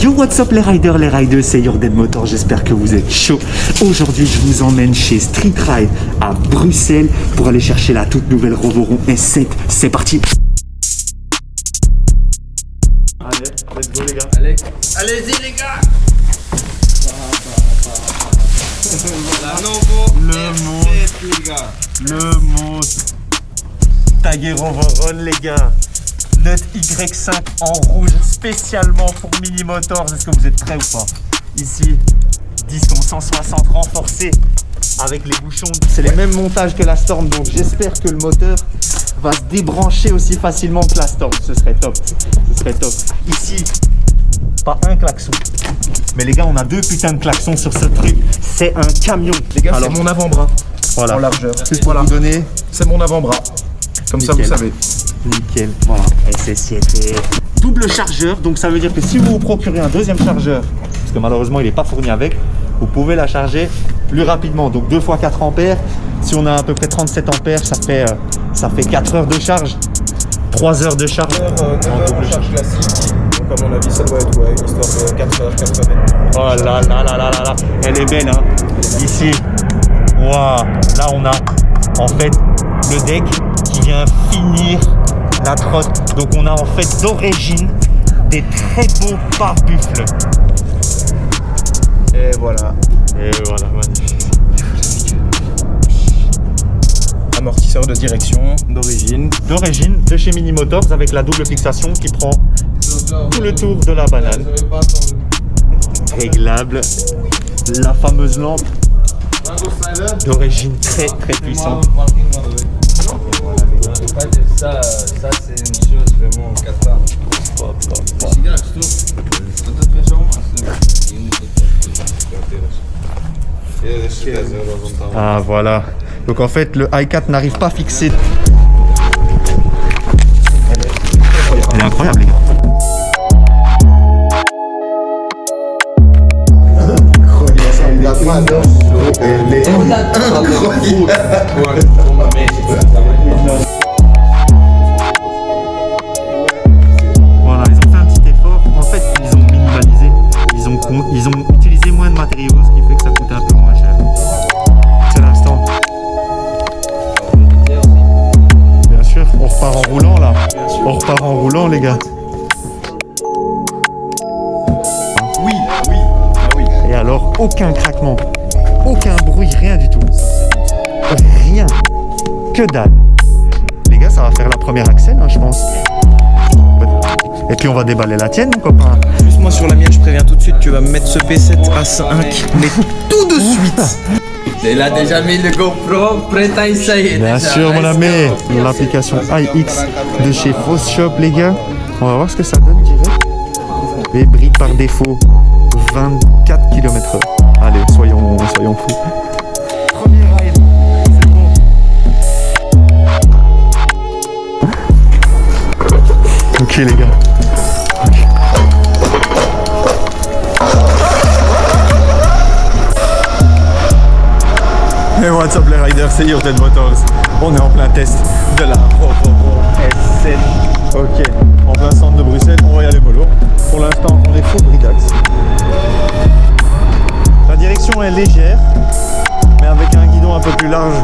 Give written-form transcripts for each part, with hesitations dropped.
Yo, what's up les riders, c'est Jordan Motor, j'espère que vous êtes chaud. Aujourd'hui, je vous emmène chez Street Ride à Bruxelles pour aller chercher la toute nouvelle Rovoron S7. C'est parti. Allez, let's go les gars. Allez-y les gars. Le monstre. Tagué Rovoron les gars. Note Y5 en rouge spécialement pour Mini Motors. Est-ce que vous êtes prêts ou pas? Ici, disque en 160 renforcé avec les bouchons. C'est les mêmes montages que la Storm, donc j'espère que le moteur va se débrancher aussi facilement que la Storm. Ce serait top. Ici, pas un klaxon. Mais les gars, on a deux putains de klaxons sur ce truc. C'est un camion. Les gars, c'est mon avant-bras. Voilà. En largeur. Voilà. Vous donner, c'est mon avant-bras. Comme ça, vous savez. Nickel, voilà. SSIT. Double chargeur, donc ça veut dire que si vous vous procurez un deuxième chargeur, parce que malheureusement il n'est pas fourni avec, vous pouvez la charger plus rapidement. Donc 2 fois 4 ampères, si on a à peu près 37 ampères, ça fait 4 heures de charge, 3 heures de charge. 9 heures en charge classique. Donc à mon avis, ça doit être une histoire de 4 heures, 4 heures. Oh là là là là là là, elle est belle hein. Ici, waouh, là on a en fait le deck qui vient finir la trotte. Donc on a en fait d'origine des très beaux pare-buffles. Et voilà. Magnifique. Amortisseur de direction d'origine. D'origine de chez Mini Motors avec la double fixation qui prend tout le tour de la banane. Réglable. La fameuse lampe d'origine très puissante. Ça c'est une chose vraiment cata. Ah voilà. Donc en fait le i4 n'arrive pas à fixer. Elle est incroyable les gars. Voilà, ils ont fait un petit effort. En fait, ils ont minimalisé. Ils ont utilisé moins de matériaux, ce qui fait que ça coûte un peu moins cher. C'est l'instant. Bien sûr, on repart en roulant là. On repart en roulant les gars. Oui. Et alors, aucun craquement, aucun bruit, rien du tout. Rien. Que dalle. Les gars, ça va faire la première axelle, hein, je pense. Et puis on va déballer la tienne, mon copain. Juste moi sur la mienne, je préviens tout de suite, tu vas me mettre ce P7 à 5, mais tout de suite. Il a déjà mis le GoPro prêt à essayer. Bien déjà. sûr, mon ami. L'application iX de chez Foss Shop, les gars. On va voir ce que ça donne direct. Et bride par défaut, 24 km/h. Allez, soyons fous. Premier ride, c'est bon. Ok, les gars. Hey, what's up les riders, c'est Jordan Motors. On est en plein test de la Rovoron S7. Ok, en plein centre de Bruxelles, on va y aller mollo. Pour l'instant, on est full bridax. La direction est légère, mais avec un guidon un peu plus large,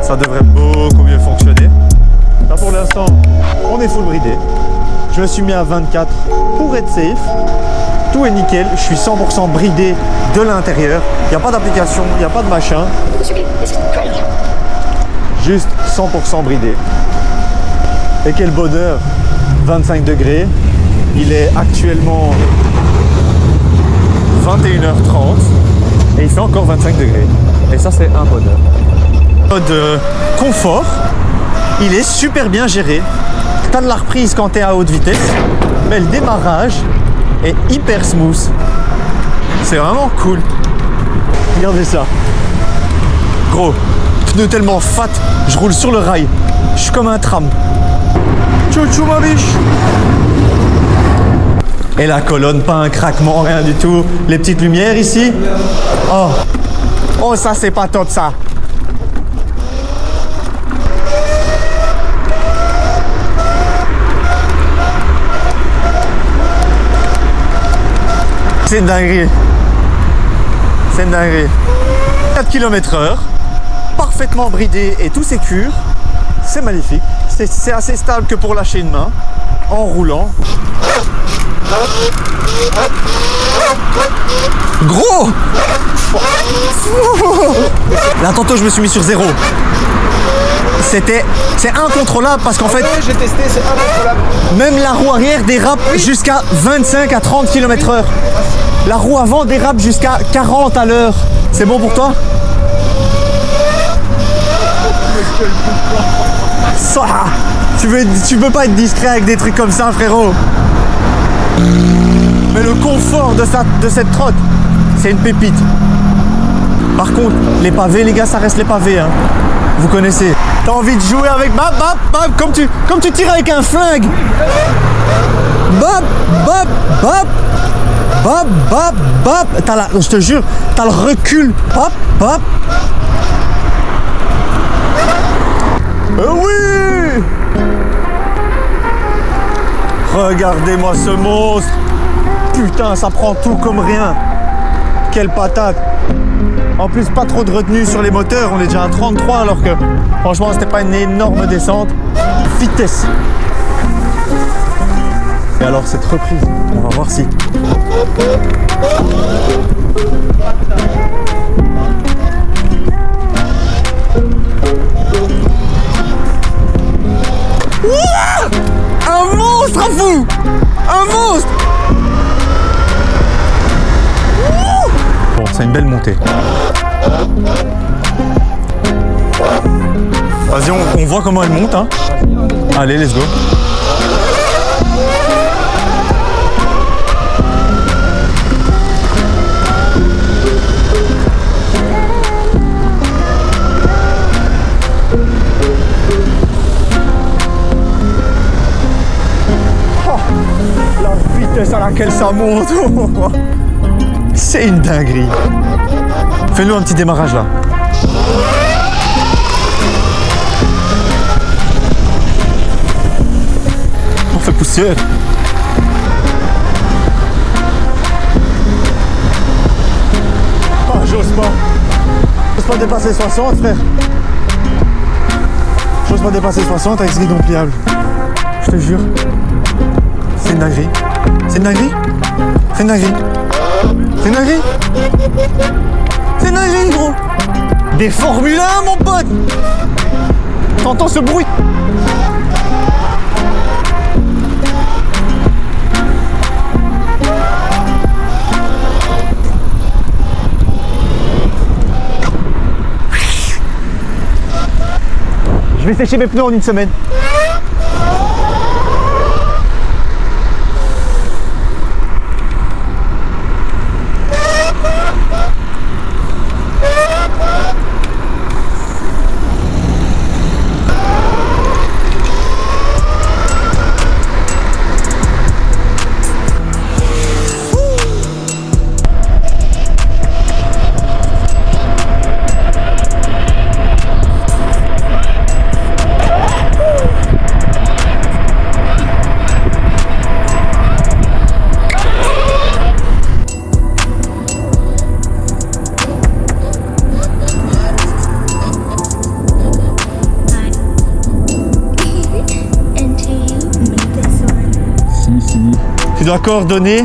ça devrait beaucoup mieux fonctionner. Là pour l'instant, on est full bridé. Je me suis mis à 24 pour être safe. Tout est nickel, je suis 100% bridé de l'intérieur. Il n'y a pas d'application, il n'y a pas de machin. Juste 100% bridé. Et quel bonheur, 25 degrés. Il est actuellement 21h30 et il fait encore 25 degrés. Et ça, c'est un bonheur. Mode confort, il est super bien géré. T'as de la reprise quand t'es à haute vitesse, mais le démarrage est hyper smooth. C'est vraiment cool. Regardez ça. Gros, pneu tellement fat, je roule sur le rail. Je suis comme un tram. Tchou ma biche. Et la colonne, pas un craquement, rien du tout. Les petites lumières ici. Oh, ça c'est pas top ça. C'est une dinguerie. C'est une dinguerie. 4 km/h, parfaitement bridé et tout sécure. C'est magnifique. C'est assez stable que pour lâcher une main en roulant. Gros! Là, tantôt, je me suis mis sur 0. C'est incontrôlable parce qu'en fait, j'ai testé, c'est incontrôlable. même la roue arrière dérape jusqu'à 25 à 30 km/h. La roue avant dérape jusqu'à 40 à l'heure. C'est bon pour toi? Ça, tu peux pas être discret avec des trucs comme ça, frérot. Mais le confort de cette trotte, c'est une pépite. Par contre, les pavés, les gars, ça reste les pavés, hein. Vous connaissez. T'as envie de jouer avec bap, bap, bap, comme tu tires avec un flingue. Bap, bap, bap. Bap, bap, bap. Je te jure, t'as le recul. Bap, bap. Oui! Regardez-moi ce monstre. Putain, ça prend tout comme rien. Quelle patate. En plus, pas trop de retenue sur les moteurs. On est déjà à 33 alors que franchement, c'était pas une énorme descente. Vitesse. Et alors, cette reprise, on va voir si... Un monstre à fou! Un monstre! Bon, c'est une belle montée. Vas-y, on voit comment elle monte, hein. Allez, let's go. À laquelle ça monte. C'est une dinguerie. Fais-nous un petit démarrage là. On fait poussière. Oh, j'ose pas. J'ose pas dépasser 60, frère. J'ose pas dépasser 60 avec ce guidon pliable. Je te jure. C'est une dinguerie. C'est une dinguerie. C'est une dinguerie. C'est une dinguerie. C'est une dinguerie, gros. Des Formule 1, mon pote. T'entends ce bruit? Je vais sécher mes pneus en une semaine. Tu dois coordonner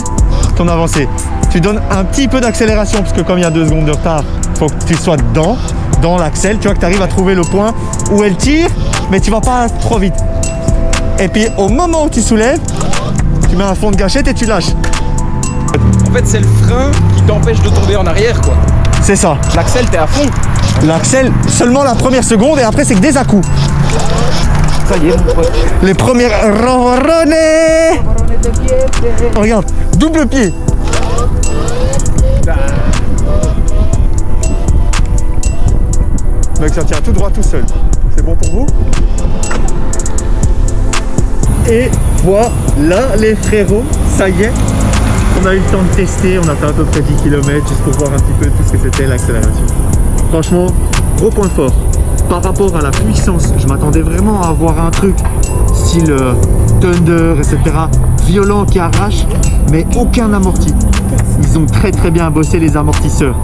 ton avancée. Tu donnes un petit peu d'accélération parce que comme il y a 2 secondes de retard, il faut que tu sois dans l'axel. Tu vois que tu arrives à trouver le point où elle tire, mais tu vas pas trop vite. Et puis au moment où tu soulèves, tu mets un fond de gâchette et tu lâches. En fait, c'est le frein qui t'empêche de tomber en arrière, quoi. C'est ça. L'axel, t'es à fond. L'axel, seulement la première seconde et après c'est que des à-coups. Ça y est, mon pote. Les premières ronronnées. Regarde, double pied. Mec, ça tient tout droit tout seul. C'est bon pour vous? Et voilà les frérots, ça y est. On a eu le temps de tester, on a fait à peu près 10 km juste pour voir un petit peu tout ce que c'était l'accélération. Franchement, gros point fort. Par rapport à la puissance, je m'attendais vraiment à avoir un truc style Thunder, etc. Violent qui arrache, mais aucun amorti. Ils ont très bien bossé les amortisseurs.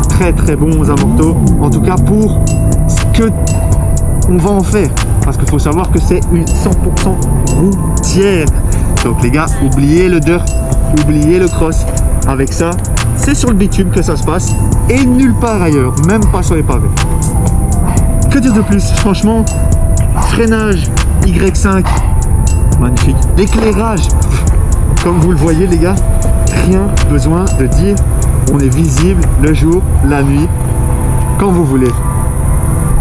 Très bons amortos. En tout cas pour ce que on va en faire. Parce qu'il faut savoir que c'est une 100% routière. Donc les gars, oubliez le dirt, oubliez le cross. Avec ça, c'est sur le bitume que ça se passe et nulle part ailleurs, même pas sur les pavés. Que dire de plus? Franchement, freinage Y5, magnifique. L'éclairage, comme vous le voyez les gars, rien besoin de dire. On est visible le jour, la nuit, quand vous voulez.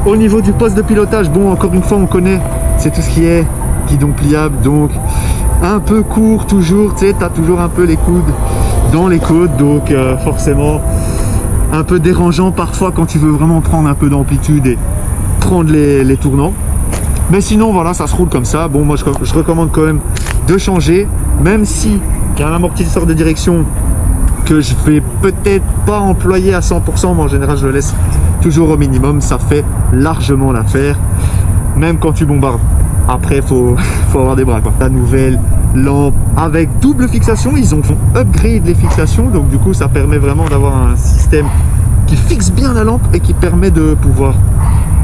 Au niveau du poste de pilotage, bon, encore une fois, on connaît, c'est tout ce qui est guidon pliable, donc un peu court toujours, tu sais, t'as toujours un peu les coudes dans les côtes, donc forcément un peu dérangeant parfois quand tu veux vraiment prendre un peu d'amplitude et prendre les tournants. Mais sinon, voilà, ça se roule comme ça. Bon, moi, je recommande quand même de changer, même si il y a un amortisseur de direction que je vais peut-être pas employer à 100%, mais en général, je le laisse toujours au minimum. Ça fait largement l'affaire, même quand tu bombardes. Après, faut avoir des bras, quoi. La nouvelle lampe avec double fixation, ils ont upgrade les fixations, donc du coup, ça permet vraiment d'avoir un système qui fixe bien la lampe et qui permet de pouvoir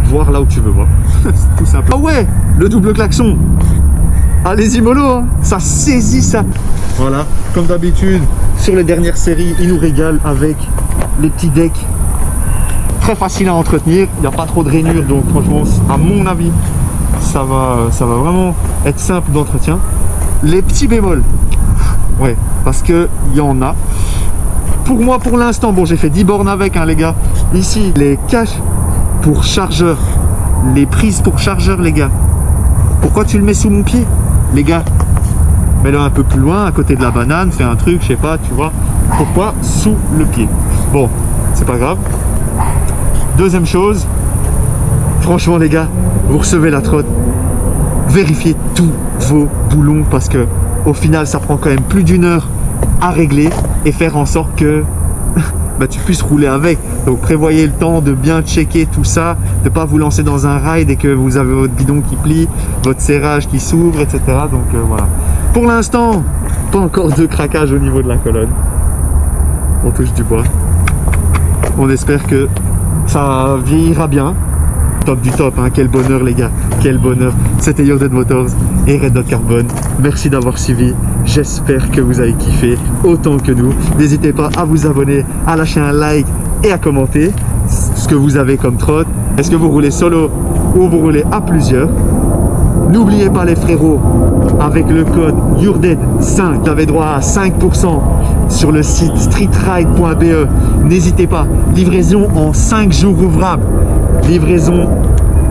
voir là où tu veux voir. C'est tout simple. Ah ouais, le double klaxon. Allez-y mollo, hein. Ça saisit ça. Voilà, comme d'habitude, sur les dernières séries, ils nous régalent avec les petits decks. Très facile à entretenir, il n'y a pas trop de rainures, donc franchement, à mon avis, ça va vraiment être simple d'entretien. Les petits bémols, ouais, parce que il y en a. Pour moi, pour l'instant, bon, j'ai fait 10 bornes avec, hein, les gars. Ici, les caches pour chargeur, les prises pour chargeur, les gars. Pourquoi tu le mets sous mon pied, les gars? Mets-le un peu plus loin, à côté de la banane, fais un truc, je sais pas, tu vois. Pourquoi sous le pied? Bon, c'est pas grave. Deuxième chose, franchement les gars, vous recevez la trotte, vérifiez tous vos boulons parce que au final ça prend quand même plus d'1 heure à régler et faire en sorte que bah, tu puisses rouler avec. Donc prévoyez le temps de bien checker tout ça, de pas vous lancer dans un ride et que vous avez votre guidon qui plie, votre serrage qui s'ouvre, etc. Donc voilà. Pour l'instant, pas encore de craquage au niveau de la colonne. On touche du bois. On espère que ça vieillira bien. Top du top, hein. Quel bonheur les gars, quel bonheur. C'était Your Dead Motors et Red Dot Carbon. Merci d'avoir suivi, j'espère que vous avez kiffé autant que nous. N'hésitez pas à vous abonner, à lâcher un like et à commenter ce que vous avez comme trotte. Est-ce que vous roulez solo ou vous roulez à plusieurs? N'oubliez pas les frérots, avec le code YourDead5, vous avez droit à 5% sur le site streetride.be. N'hésitez pas, livraison en 5 jours ouvrables. Livraison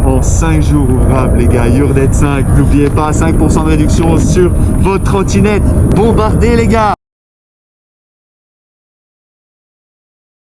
en 5 jours ouvrables les gars, YourDead5. N'oubliez pas, 5% de réduction sur votre trottinette. Bombardez les gars.